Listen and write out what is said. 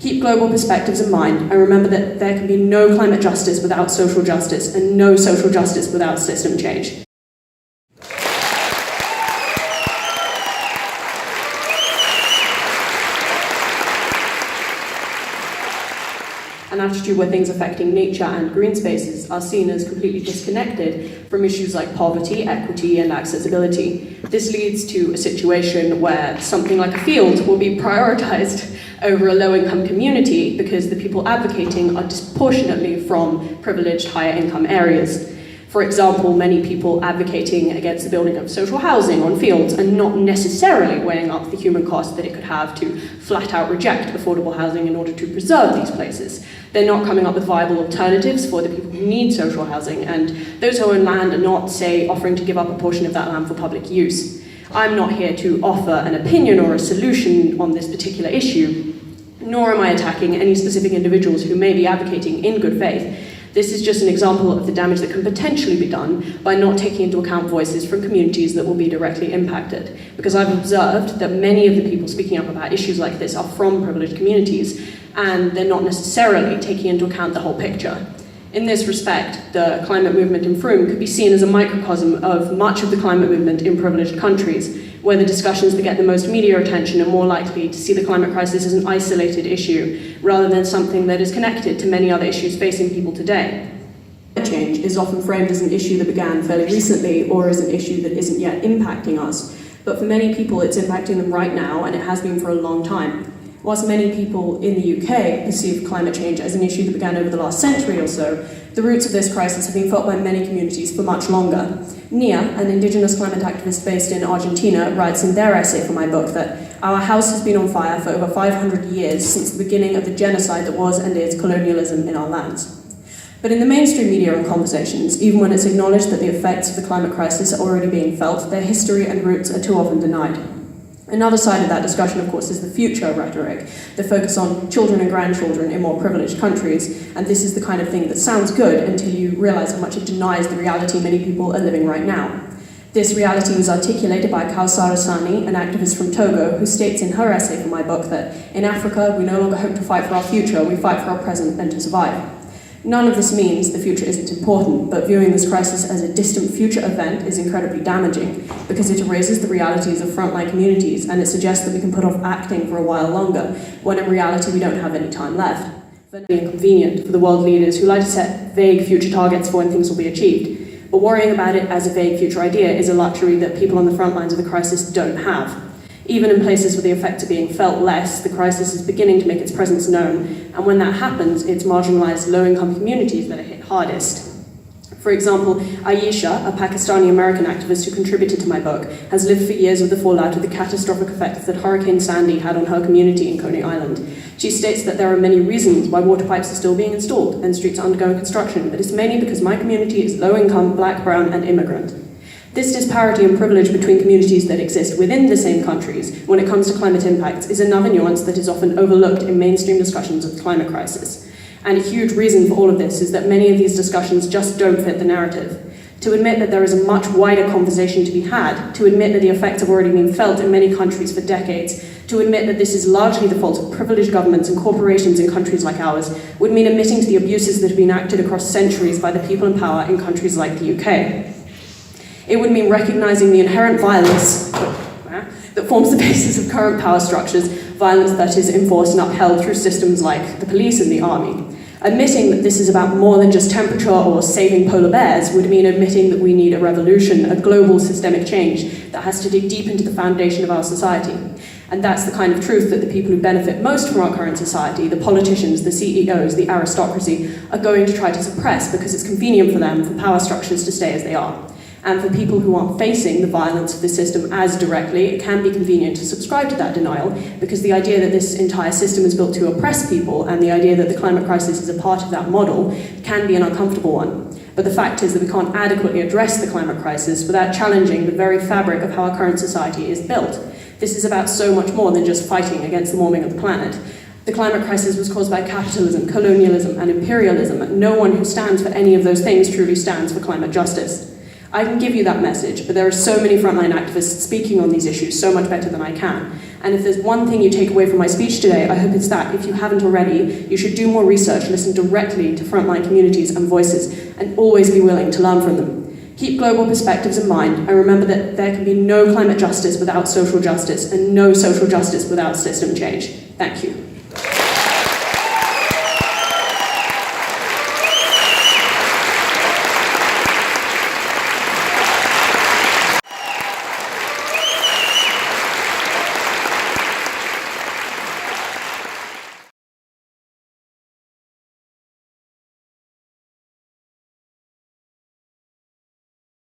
Keep global perspectives in mind and remember that there can be no climate justice without social justice and no social justice without system change. An attitude where things affecting nature and green spaces are seen as completely disconnected from issues like poverty, equity, and accessibility. This leads to a situation where something like a field will be prioritized over a low-income community because the people advocating are disproportionately from privileged higher-income areas. For example, many people advocating against the building of social housing on fields and not necessarily weighing up the human cost that it could have to flat out reject affordable housing in order to preserve these places. They're not coming up with viable alternatives for the people who need social housing, and those who own land are not, say, offering to give up a portion of that land for public use. I'm not here to offer an opinion or a solution on this particular issue, nor am I attacking any specific individuals who may be advocating in good faith. This is just an example of the damage that can potentially be done by not taking into account voices from communities that will be directly impacted. Because I've observed that many of the people speaking up about issues like this are from privileged communities, and they're not necessarily taking into account the whole picture. In this respect, the climate movement in Frome could be seen as a microcosm of much of the climate movement in privileged countries, where the discussions that get the most media attention are more likely to see the climate crisis as an isolated issue, rather than something that is connected to many other issues facing people today. Climate change is often framed as an issue that began fairly recently, or as an issue that isn't yet impacting us. But for many people, it's impacting them right now, and it has been for a long time. Whilst many people in the UK perceive climate change as an issue that began over the last century or so, the roots of this crisis have been felt by many communities for much longer. Nia, an indigenous climate activist based in Argentina, writes in their essay for my book that our house has been on fire for over 500 years since the beginning of the genocide that was and is colonialism in our lands. But in the mainstream media and conversations, even when it's acknowledged that the effects of the climate crisis are already being felt, their history and roots are too often denied. Another side of that discussion, of course, is the future rhetoric, the focus on children and grandchildren in more privileged countries, and this is the kind of thing that sounds good until you realise how much it denies the reality many people are living right now. This reality was articulated by Kawsara Sani, an activist from Togo, who states in her essay for my book that in Africa we no longer hope to fight for our future, we fight for our present and to survive. None of this means the future isn't important, but viewing this crisis as a distant future event is incredibly damaging because it erases the realities of frontline communities and it suggests that we can put off acting for a while longer, when in reality we don't have any time left. It's very inconvenient for the world leaders who like to set vague future targets for when things will be achieved, but worrying about it as a vague future idea is a luxury that people on the front lines of the crisis don't have. Even in places where the effects are being felt less, the crisis is beginning to make its presence known, and when that happens, it's marginalised low-income communities that are hit hardest. For example, Ayesha, a Pakistani-American activist who contributed to my book, has lived for years with the fallout of the catastrophic effects that Hurricane Sandy had on her community in Coney Island. She states that there are many reasons why water pipes are still being installed and streets are undergoing construction, but it's mainly because my community is low-income, black, brown, and immigrant. This disparity and privilege between communities that exist within the same countries when it comes to climate impacts is another nuance that is often overlooked in mainstream discussions of the climate crisis. And a huge reason for all of this is that many of these discussions just don't fit the narrative. To admit that there is a much wider conversation to be had, to admit that the effects have already been felt in many countries for decades, to admit that this is largely the fault of privileged governments and corporations in countries like ours, would mean admitting to the abuses that have been acted across centuries by the people in power in countries like the UK. It would mean recognising the inherent violence that forms the basis of current power structures, violence that is enforced and upheld through systems like the police and the army. Admitting that this is about more than just temperature or saving polar bears would mean admitting that we need a revolution, a global systemic change that has to dig deep into the foundation of our society. And that's the kind of truth that the people who benefit most from our current society, the politicians, the CEOs, the aristocracy, are going to try to suppress because it's convenient for them for power structures to stay as they are. And for people who aren't facing the violence of the system as directly, it can be convenient to subscribe to that denial, because the idea that this entire system is built to oppress people and the idea that the climate crisis is a part of that model can be an uncomfortable one. But the fact is that we can't adequately address the climate crisis without challenging the very fabric of how our current society is built. This is about so much more than just fighting against the warming of the planet. The climate crisis was caused by capitalism, colonialism, and imperialism. No one who stands for any of those things truly stands for climate justice. I can give you that message, but there are so many frontline activists speaking on these issues so much better than I can. And if there's one thing you take away from my speech today, I hope it's that, if you haven't already, you should do more research, listen directly to frontline communities and voices, and always be willing to learn from them. Keep global perspectives in mind, and remember that there can be no climate justice without social justice, and no social justice without system change. Thank you.